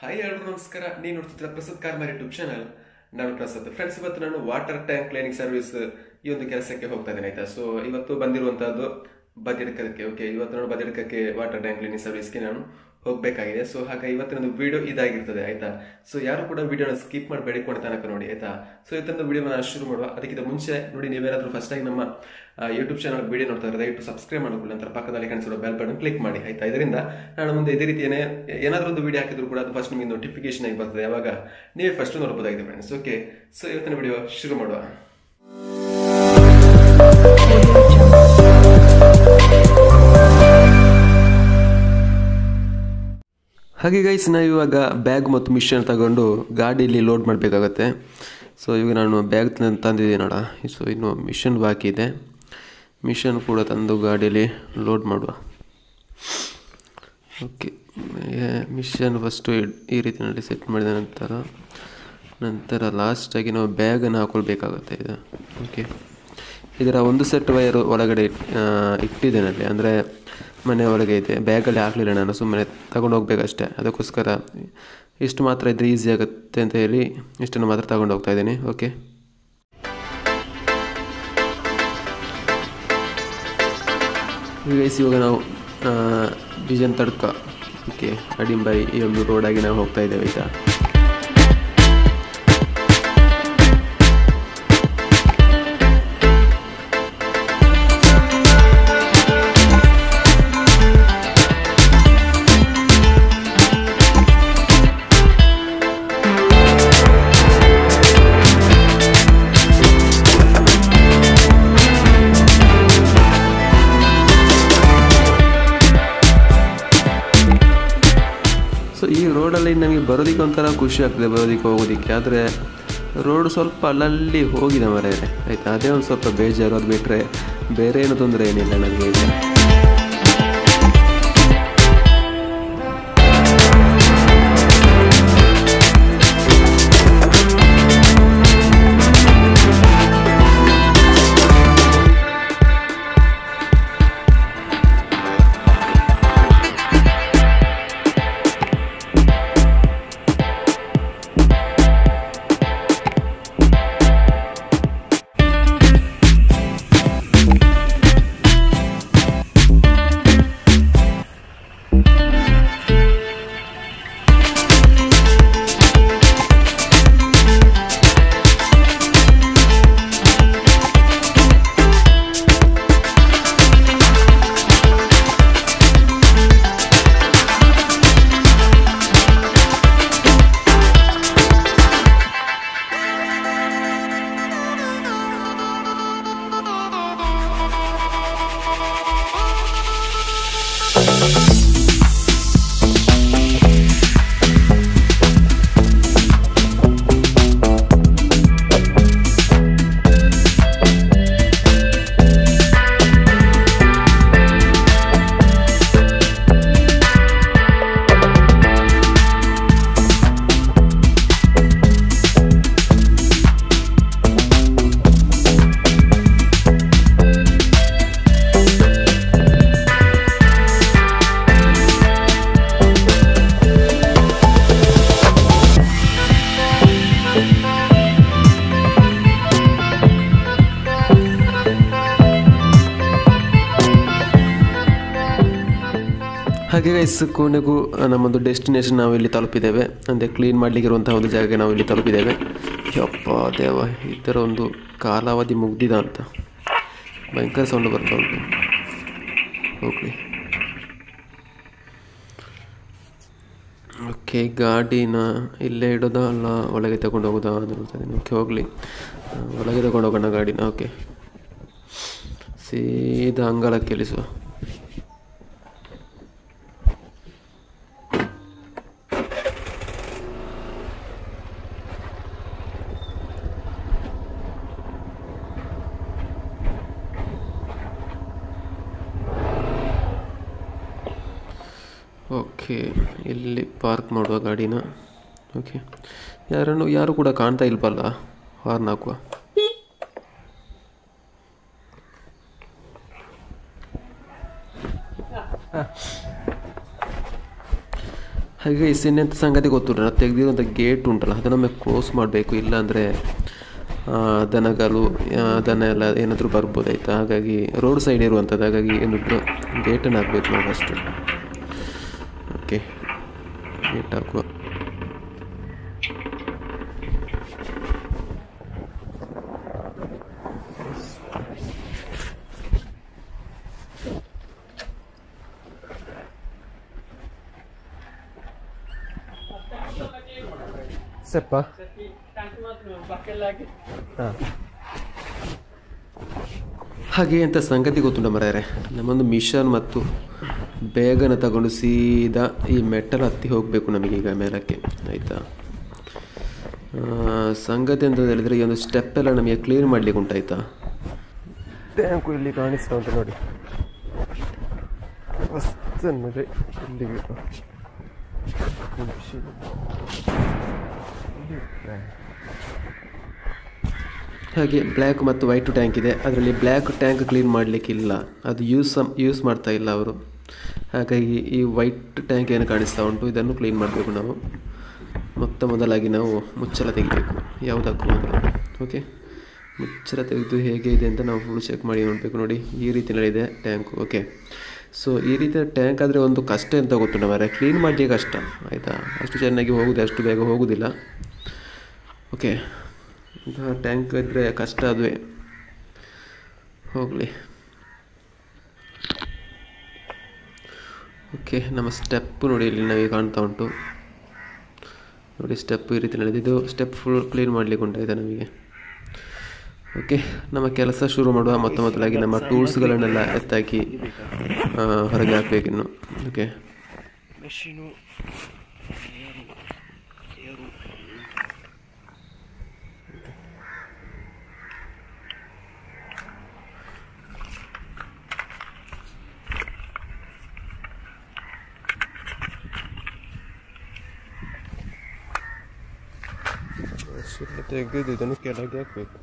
Hi ಎಲ್ಲರೂ ನಮಸ್ಕಾರ. ನೀವು ನೋಡ್ತಿದ್ದೀರಾ ಪ್ರಸಾದ್ ಕಾರ್ಮಾರ್ ಯೂಟ್ಯೂಬ್ ಚಾನಲ್. ನಾನು ಪ್ರಸಾದ್. ಫ್ರೆಂಡ್ಸ್, ಇವತ್ತು ನಾನು ವಾಟರ್ ಟ್ಯಾಂಕ್ ಕ್ಲೀನಿಂಗ್ ಸರ್ವಿಸ್ ಈ ಒಂದು ಕೆಲಸಕ್ಕೆ ಹೋಗ್ತಾ ಇದ್ದೇನೆ. ಆಯ್ತಾ. ಸೊ ಇವತ್ತು ಬಂದಿರುವಂತಹದ್ದು ಬದಿಡ್ಕಕ್ಕೆ. ಓಕೆ, ಇವತ್ತು ನಾನು ಬದಿಡ್ಕಕ್ಕೆ ವಾಟರ್ ಟ್ಯಾಂಕ್ ಕ್ಲೀನಿಂಗ್ ಸರ್ವಿಸ್ಗೆ ನಾನು ಹೋಗ್ಬೇಕಾಗಿದೆ. ಸೊ ಹಾಗೆ ಇವತ್ತಿನ ವಿಡಿಯೋ ಇದಾಗಿರ್ತದೆ. ಆಯ್ತಾ. ಸೊ ಯಾರು ಕೂಡ ವಿಡಿಯೋನ ಸ್ಕಿಪ್ ಮಾಡಿ ಬೆಳಿಕೊಂಡು ತನಕ ನೋಡಿ. ಆಯ್ತಾ. ಸೊ ಇವತ್ತಿನ ವಿಡಿಯೋನ ಶುರು ಮಾಡುವ. ಅದಕ್ಕಿಂತ ಮುಂಚೆ ನೋಡಿ, ನೀವೇನಾದ್ರೂ ಫಸ್ಟ್ ಆಗಿ ನಮ್ಮ ಯೂಟ್ಯೂಬ್ ಚಾನಲ್ ವಿಡಿಯೋ ನೋಡ್ತಾ ಇದ್ದಾರೆ, ದಯವಿಟ್ಟು ಸಬ್ಸ್ಕ್ರೈಬ್ ಮಾಡ್ಕೊಳ್ಳಿ. ನಂತರ ಪಕ್ಕದಲ್ಲಿ ಕಾಣಿಸಿರೋ ಬೆಲ್ ಬಟನ್ ಕ್ಲಿಕ್ ಮಾಡಿ. ಆಯ್ತಾ. ಇದರಿಂದ ನಾನು ಮುಂದೆ ಇದೇ ರೀತಿ ಏನಾದ್ರೂ ಒಂದು ವಿಡಿಯೋ ಹಾಕಿದ್ರು ಕೂಡ ಅದು ಫಸ್ಟ್ ನಿಮಗೆ ನೋಟಿಫಿಕೇಶನ್ ಆಗಿ ಬರ್ತದೆ. ಯಾವಾಗ ನೀವೇ ಫಸ್ಟ್ ನೋಡಬಹುದಾಗಿದೆ ಫ್ರೆಂಡ್ಸ್. ಓಕೆ, ಸೊ ಇವತ್ತಿನ ವಿಡಿಯೋ ಶುರು ಮಾಡುವ. ಹಾಗೆ ಗೈಸ್, ನಾವು ಇವಾಗ ಬ್ಯಾಗ್ ಮತ್ತು ಮಿಷನ್ ತಗೊಂಡು ಗಾಡಿಯಲ್ಲಿ ಲೋಡ್ ಮಾಡಬೇಕಾಗತ್ತೆ. ಸೊ ಇವಾಗ ನಾನು ಬ್ಯಾಗ್ ತಂದಿದ್ದೀನಿ ನೋಡ. ಸೊ ಇನ್ನು ಮಿಷನ್ ಬಾಕಿ ಇದೆ. ಮಿಷನ್ ಕೂಡ ತಂದು ಗಾಡಿಯಲ್ಲಿ ಲೋಡ್ ಮಾಡುವ. ಓಕೆ, ಮಿಷನ್ ಫಸ್ಟು ಈ ರೀತಿಯಲ್ಲಿ ಸೆಟ್ ಮಾಡಿದ ನಂತರ ಲಾಸ್ಟಾಗಿ ನಾವು ಬ್ಯಾಗನ್ನು ಹಾಕೊಳ್ಬೇಕಾಗುತ್ತೆ. ಇದು ಓಕೆ, ಇದರ ಒಂದು ಸೆಟ್ ವೈರು ಒಳಗಡೆ ಇಟ್ಟಿದ್ದೇನೆ, ಅಂದರೆ ಮನೆ ಒಳಗೆ ಇದೆ. ಬ್ಯಾಗಲ್ಲಿ ಹಾಕಲಿಲ್ಲ ನಾನು, ಸುಮ್ಮನೆ ತಗೊಂಡು ಹೋಗ್ಬೇಕಷ್ಟೇ. ಅದಕ್ಕೋಸ್ಕರ ಇಷ್ಟು ಮಾತ್ರ ಇದ್ದರೆ ಈಸಿ ಆಗುತ್ತೆ ಅಂತ ಹೇಳಿ ಇಷ್ಟನ್ನು ಮಾತ್ರ ತಗೊಂಡು ಹೋಗ್ತಾ ಇದ್ದೀನಿ. ಓಕೆ, ಇವಾಗ ನಾವು ಡಿಸೈನ್ ತಡ್ಕ ಓಕೆ ಅಡಿಂಬೈ ಈ ಒಂದು ರೋಡಾಗಿ ನಾವು ಹೋಗ್ತಾ ಇದ್ದೇವೆ. ಈಗ ಈ ರೋಡಲ್ಲಿ ನಮಗೆ ಬರೋದಕ್ಕೆ ಒಂಥರ ಖುಷಿ ಆಗ್ತದೆ, ಬರೋದಕ್ಕೆ ಹೋಗೋದಕ್ಕೆ. ಆದರೆ ರೋಡ್ ಸ್ವಲ್ಪ ಅಲ್ಲಲ್ಲಿ ಹೋಗಿದೆ ಮರೆಯರೆ. ಆಯಿತಾ. ಅದೇ ಒಂದು ಸ್ವಲ್ಪ ಬೇಜಾರು. ಅದು ಬಿಟ್ಟರೆ ಬೇರೆ ಏನು ತೊಂದರೆ ಏನಿಲ್ಲ ನನಗೆ ಈಗ. ಹಾಗೆ ಗೈಸ್, ಕೊನೆಗೂ ನಮ್ಮೊಂದು ಡೆಸ್ಟಿನೇಷನ್ ನಾವು ಇಲ್ಲಿ ತಲುಪಿದ್ದೇವೆ. ಅಂದರೆ ಕ್ಲೀನ್ ಮಾಡಲಿಕ್ಕಿರುವಂತಹ ಒಂದು ಜಾಗಕ್ಕೆ ನಾವು ಇಲ್ಲಿ ತಲುಪಿದ್ದೇವೆ. ಯಪ್ಪ ದೇವ, ಈ ಥರ ಒಂದು ಕಾಲಾವಧಿ ಮುಗ್ದಿದ ಅಂತ ಭಯಂಕರ ಸೌಂಡ್ ಬರ್ತಾ ಉಂಟು. ಓಕೆ ಓಕೆ, ಗಾಡಿನ ಇಲ್ಲೇ ಇಡೋದಾ ಅಲ್ಲ ಒಳಗೆ ತಗೊಂಡು ಹೋಗೋದಾ ಅಂತ ನೋಡ್ತಾ ಇದ್ದೀನಿ. ಓಕೆ, ಹೋಗಲಿ, ಒಳಗೆ ತಗೊಂಡು ಹೋಗೋಣ ಗಾಡಿನ. ಓಕೆ, ಸೀದಾ ಅಂಗಳಕ್ಕೆ ಇಳಿಸುವ. ಓಕೆ, ಇಲ್ಲಿ ಪಾರ್ಕ್ ಮಾಡುವ ಗಾಡಿನ. ಓಕೆ, ಯಾರು ಕೂಡ ಕಾಣ್ತಾ ಇಲ್ವಲ್ಲ, ಹಾರ್ನ್ ಹಾಕುವ. ಹಾಗೆ ಇನ್ನೆಂಥ ಸಂಗತಿ ಗೊತ್ತುಂಟು, ನಾವು ತೆಗೆದಿರುವಂಥ ಗೇಟ್ ಉಂಟಲ್ಲ ಅದನ್ನೊಮ್ಮೆ ಕ್ಲೋಸ್ ಮಾಡಬೇಕು, ಇಲ್ಲಾಂದರೆ ದನಗಳು ದನ ಎಲ್ಲ ಏನಾದರೂ ಬರ್ಬೋದು ಆಯಿತಾ. ಹಾಗಾಗಿ ರೋಡ್ ಸೈಡ್ ಇರುವಂಥದ್ದು, ಹಾಗಾಗಿ ಏನು ಗೇಟನ್ನು ಹಾಕಬೇಕು ನಾವು ಫಸ್ಟು. ಓಕೆ, ಗೇಟ್ ಹಾಕುವ. ಸೆಪ್ಪ ಹಾಂ, ಹಾಗೆ ಅಂತ ಸಂಗತಿ ಗೊತ್ತುಂಟ ಮರ್ಯಾರೆ, ನಮ್ಮೊಂದು ಮಿಷನ್ ಮತ್ತು ಬೇಗನೆ ತಗೊಂಡು ಸೀದಾ ಈ ಮೆಟ್ಟಲು ಹತ್ತಿ ಹೋಗಬೇಕು ನಮಗೀಗ ಮೇಲಕ್ಕೆ ಆಯಿತಾ. ಸಂಗತಿ ಅಂತ ಹೇಳಿದರೆ ಈ ಒಂದು ಸ್ಟೆಪ್ಪೆಲ್ಲ ನಮಗೆ ಕ್ಲೀನ್ ಮಾಡಲಿಕ್ಕೆ ಉಂಟಾಯ್ತಾ. ಟ್ಯಾಂಕು ಇಲ್ಲಿ ಕಾಣಿಸ್ತಾ ಉಂಟು ನೋಡಿ, ಫಸ್ಟ್ ಅನ್ನೋದೇ ಇಲ್ಲಿಗೆ ಹಾಗೆ ಬ್ಲ್ಯಾಕ್ ಮತ್ತು ವೈಟು ಟ್ಯಾಂಕ್ ಇದೆ. ಅದರಲ್ಲಿ ಬ್ಲ್ಯಾಕ್ ಟ್ಯಾಂಕ್ ಕ್ಲೀನ್ ಮಾಡಲಿಕ್ಕಿಲ್ಲ, ಅದು ಯೂಸ್ ಮಾಡ್ತಾ ಇಲ್ಲ ಅವರು. ಹಾಗಾಗಿ ಈ ವೈಟ್ ಟ್ಯಾಂಕ್ ಏನು ಕಾಣಿಸ್ತಾ ಉಂಟು ಇದನ್ನು ಕ್ಲೀನ್ ಮಾಡಬೇಕು ನಾವು. ಮೊದಲಾಗಿ ನಾವು ಮುಚ್ಚಳ ತೆಗಿಬೇಕು ಯಾವುದಕ್ಕೂ ಮೊದಲು. ಓಕೆ, ಮುಚ್ಚಳ ತೆಗೆದು ಹೇಗೆ ಇದೆ ಅಂತ ನಾವು ಫುಲ್ ಚೆಕ್ ಮಾಡಿ ನೋಡಬೇಕು. ನೋಡಿ ಈ ರೀತಿಯಲ್ಲಿದೆ ಟ್ಯಾಂಕು. ಓಕೆ, ಸೊ ಈ ರೀತಿಯ ಟ್ಯಾಂಕ್ ಆದರೆ ಒಂದು ಕಷ್ಟ ಅಂತ ಗೊತ್ತುಂಟ ಮಾರೆ, ಕ್ಲೀನ್ ಮಾಡಲಿಕ್ಕೆ ಕಷ್ಟ ಆಯಿತಾ. ಅಷ್ಟು ಚೆನ್ನಾಗಿ ಹೋಗುದು, ಅಷ್ಟು ಬೇಗ ಹೋಗುವುದಿಲ್ಲ. ಓಕೆ, ಇಂತಹ ಟ್ಯಾಂಕ್ ಇದ್ದರೆ ಕಷ್ಟ, ಅದುವೇ ಹೋಗಲಿ. ಓಕೆ, ನಮ್ಮ ಸ್ಟೆಪ್ಪು ನೋಡಿ ಇಲ್ಲಿ ನಮಗೆ ಕಾಣ್ತಾ ಉಂಟು ನೋಡಿ, ಸ್ಟೆಪ್ ಈ ರೀತಿ ನಡೆದಿದ್ದು. ಸ್ಟೆಪ್ ಫುಲ್ ಕ್ಲೀನ್ ಮಾಡಲಿಕ್ಕೆ ಉಂಟಾಯಿತು ನಮಗೆ. ಓಕೆ, ನಮ್ಮ ಕೆಲಸ ಶುರು ಮಾಡುವ. ಮೊದಲಾಗಿ ನಮ್ಮ ಟೂಲ್ಸ್ಗಳನ್ನೆಲ್ಲ ಎತ್ತಾಕಿ ಹೊರಗೆ ಹಾಕಬೇಕಿನ್ನು. ಓಕೆ, ಮೆಷಿನು ತೆಗೆದು ಇದನ್ನು ಕೆಳಗೆ ಹಾಕಬೇಕು.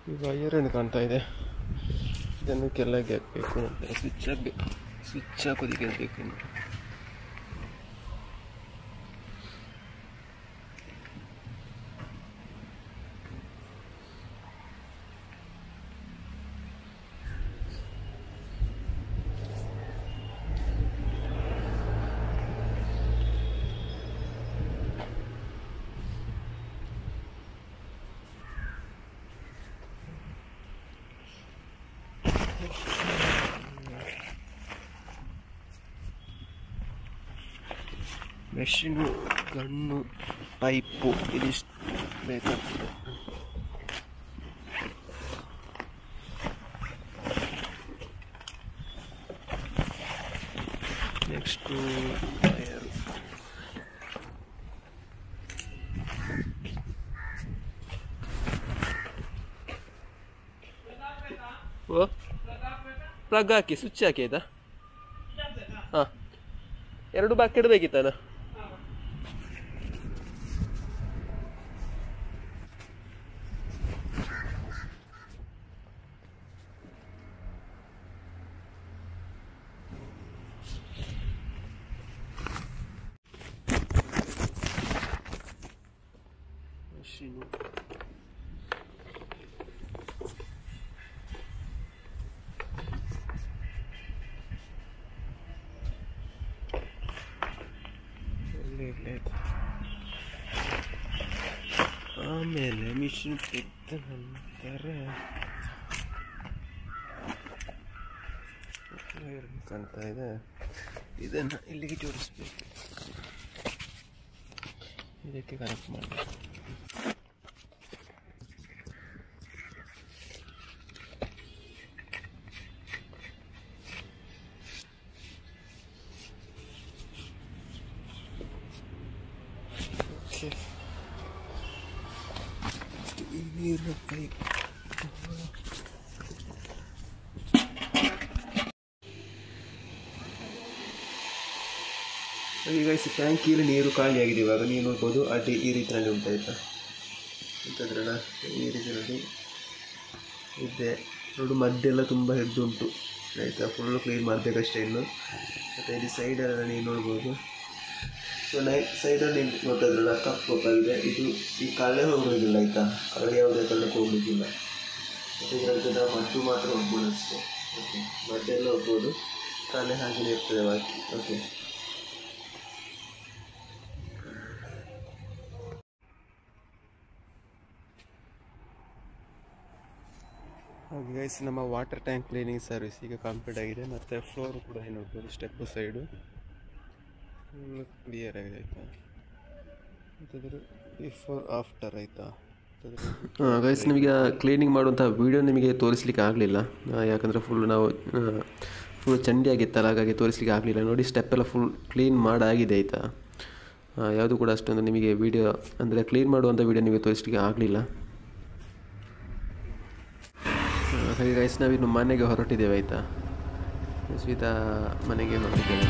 ಈ ವೈರ್ ಏನು ಕಾಣ್ತಾ ಇದೆ, ಇದನ್ನು ಕೆಳಗೆ ಹಾಕಬೇಕು. ಸ್ವಿಚ್ ಹಾಕೋದಕ್ಕೆ ಬೇಕು. ಮೆಷಿನು, ಗಣ್ಣು, ಪೈಪು ಇದಿಷ್ಟು ಬೇಕಾಗ್ತದೆ. Next tyre. ಓ ಪ್ಲಗ್ ಹಾಕಿ ಸ್ವಿಚ್ ಹಾಕಿ ಆಯ್ತಾ? ಹಾಂ, 2 ಬಕೆಟ್ ಬೇಕಿತ್ತಾನ? ಮೆಷಿನು ಆಮೇಲೆ ಮಿಷಿನ್ ತೆಗೆದ ನಂತರ ಕಾಣ್ತಾ ಇದೆ, ಇದನ್ನು ಇಲ್ಲಿಗೆ ಜೋಡಿಸ್ಬೇಕು, ಇದಕ್ಕೆ ಕನೆಕ್ಟ್ ಮಾಡಬೇಕು. ನೀರಿನ ಪೈಪ್ ಈಗ ಟ್ಯಾಂಕಿಯಲ್ಲಿ ನೀರು ಖಾಲಿಯಾಗಿದೆ. ಇವಾಗ ನೀವು ನೋಡ್ಬೋದು, ಅಡ್ಡಿ ಈ ರೀತಿಯಲ್ಲಿ ಉಂಟಾಯ್ತಾ ಅಂತಂದ್ರಲ್ಲ, ಈ ರೀತಿಯಲ್ಲಿ ಇದೆ ನೋಡು, ಮದ್ದೆಲ್ಲ ತುಂಬ ಹಿಡಿದುಂಟು ಆಯಿತಾ. ಫುಲ್ಲು ಕ್ಲೀನ್ ಮಾಡಬೇಕಷ್ಟೇ ಇನ್ನು. ಮತ್ತು ಇಲ್ಲಿ ಸೈಡಲ್ಲಿ ನೀವು ನೋಡ್ಬೋದು. ಸೊ ಸೈಡಲ್ಲಿ ನೋಡ್ತಾಯಿದ್ರಲ್ಲ ಕಪ್ಪು ಇದೆ, ಇದು ಈ ಕಳ್ಳೆ ಹೋಗೋದಿಲ್ಲ ಆಯಿತಾ. ಕಳ್ಳೆ ಯಾವುದೇ ಕಳ್ಳಕ್ಕೆ ಹೋಗೋದಿಲ್ಲ. ಮತ್ತು ಇದರಲ್ಲಿ ನಾವು ಮದ್ದು ಮಾತ್ರ ಹೋಗ್ಬೋದು ಅಷ್ಟೇ. ಓಕೆ, ಮದ್ದೆಲ್ಲ ಹೋಗ್ಬೋದು, ಕಳ್ಳೆ ಹಾಗೆಯೇ ಇರ್ತದೆ ಬಾಕಿ. ಓಕೆ, ಹಾಗೆ ಗೈಸ್ ನಮ್ಮ ವಾಟರ್ ಟ್ಯಾಂಕ್ ಕ್ಲೀನಿಂಗ್ ಸರ್ವಿಸ್ ಈಗ ಕಂಪ್ಲೀಟ್ ಆಗಿದೆ. ಮತ್ತು ಫ್ಲೋರ್ ಕೂಡ ಏನು ನೋಡ್ಬೋದು, ಸ್ಟೆಪ್ಪು ಸೈಡು ಫುಲ್ ಕ್ಲಿಯರ್ ಆಗಿದೆ ಆಯಿತಾ. ಮತ್ತು ಬಿಫೋರ್ ಆಫ್ಟರ್ ಆಯಿತಾ. ಗೈಸ್ ನಿಮಗೆ ಕ್ಲೀನಿಂಗ್ ಮಾಡುವಂಥ ವೀಡಿಯೋ ನಿಮಗೆ ತೋರಿಸ್ಲಿಕ್ಕೆ ಆಗಲಿಲ್ಲ, ಯಾಕಂದರೆ ನಾವು ಫುಲ್ ಚಂಡಿ ಆಗಿತ್ತಲ್ಲ, ಹಾಗಾಗಿ ತೋರಿಸ್ಲಿಕ್ಕೆ ಆಗಲಿಲ್ಲ. ನೋಡಿ ಸ್ಟೆಪ್ಪೆಲ್ಲ ಫುಲ್ ಕ್ಲೀನ್ ಮಾಡಾಗಿದೆ ಆಯಿತಾ. ಯಾವುದು ಕೂಡ ಅಷ್ಟೊಂದು ನಿಮಗೆ ವೀಡಿಯೋ ಅಂದರೆ ಕ್ಲೀನ್ ಮಾಡುವಂಥ ವೀಡಿಯೋ ನಿಮಗೆ ತೋರಿಸ್ಲಿಕ್ಕೆ ಆಗಲಿಲ್ಲ. ಹಾಗೆ ಗೈಸ್ ನಾವಿನ್ನು ಮನೆಗೆ ಹೊರಟಿದ್ದೇವೆ ಆಯಿತಾ. ಸೀದಾ ಮನೆಗೆ ಹೊರಟಿದ್ದೇವೆ.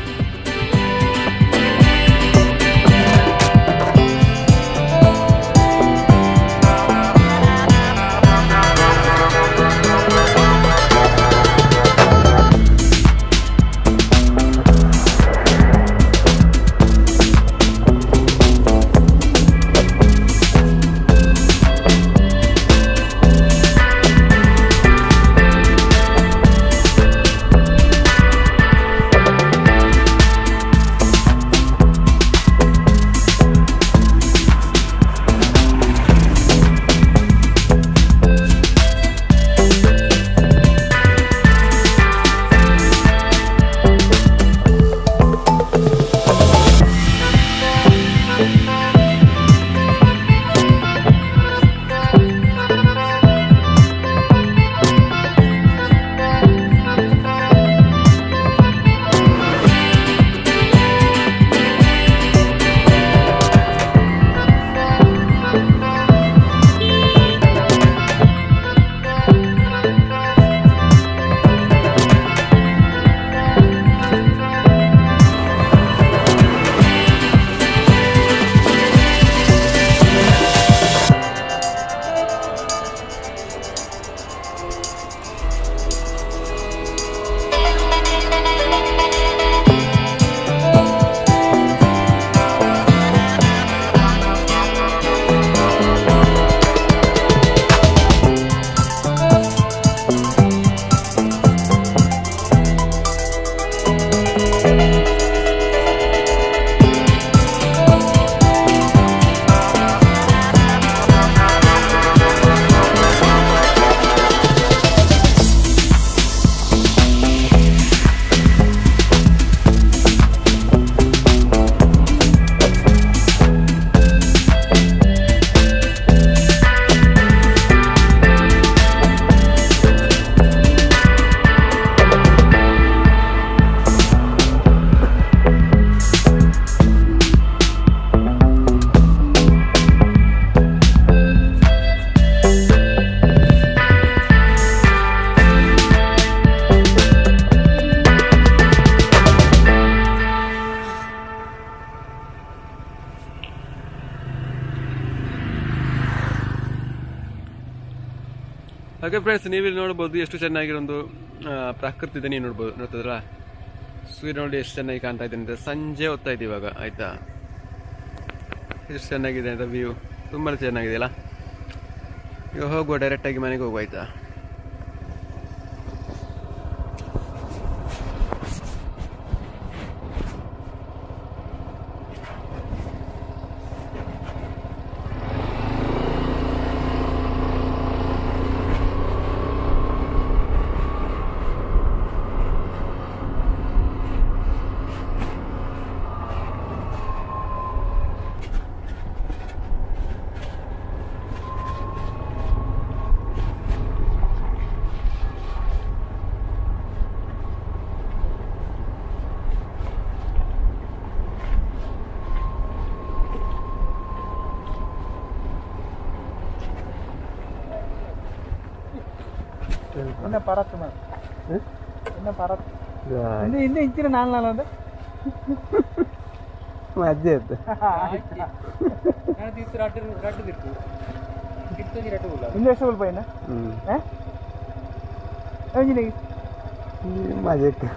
ಹಾಗೆ ಫ್ರೆಂಡ್ಸ್ ನೀವಿಲ್ಲಿ ನೋಡ್ಬೋದು ಎಷ್ಟು ಚೆನ್ನಾಗಿರೋದು ಪ್ರಕೃತಿ ಇದೆ. ನೀವು ನೋಡ್ತಿದ್ರಾ ಸೂರ್ಯ ನೋಡಿ ಎಷ್ಟು ಚೆನ್ನಾಗಿ ಕಾಣ್ತಾ ಇದೆ ಅಂತ. ಸಂಜೆ ಹೊತ್ತಾ ಇದೆ ಇವಾಗ ಆಯ್ತಾ. ಎಷ್ಟು ಚೆನ್ನಾಗಿದೆ ಅಂತ ವ್ಯೂ, ತುಂಬಾ ಚೆನ್ನಾಗಿದೆ ಅಲ್ಲ. ಈಗ ಹೋಗುವ, ಡೈರೆಕ್ಟಾಗಿ ಮನೆಗೆ ಹೋಗುವ ಆಯ್ತಾ. என்ன பரத்துமா என்ன பரத்து இன்னும் இன்ச்சிನ ನಾಲ್ನಾಲ್ ಅಂದ್ರೆ ಮಜ್ಜೆ ಇತ್ತು ಇನ್ನು ಎಷ್ಟು ಪೈನ ಎಂಜಿನಿಗೆ ಮಜಕ್ಕೆ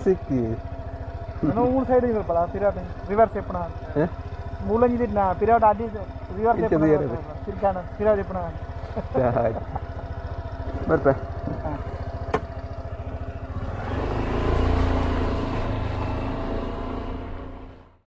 ಸಿಕ್ಕಿ ನಾನು ಮೂರು ಸೈಡ್ ಇರಲ್ಲ ಪಿರಾಟ್ ರಿವರ್ಸ್ ಎಪ್ಪಣ ಮೂಲಂಜಿದಿನ ಪಿರಾಟ್ ಆದಿ ರಿವರ್ಸ್ ಎಪ್ಪಣ ತಿರ್ಗಾಣ ಪಿರಾಟ್ ಎಪ್ಪಣ ಬರ್ತಾ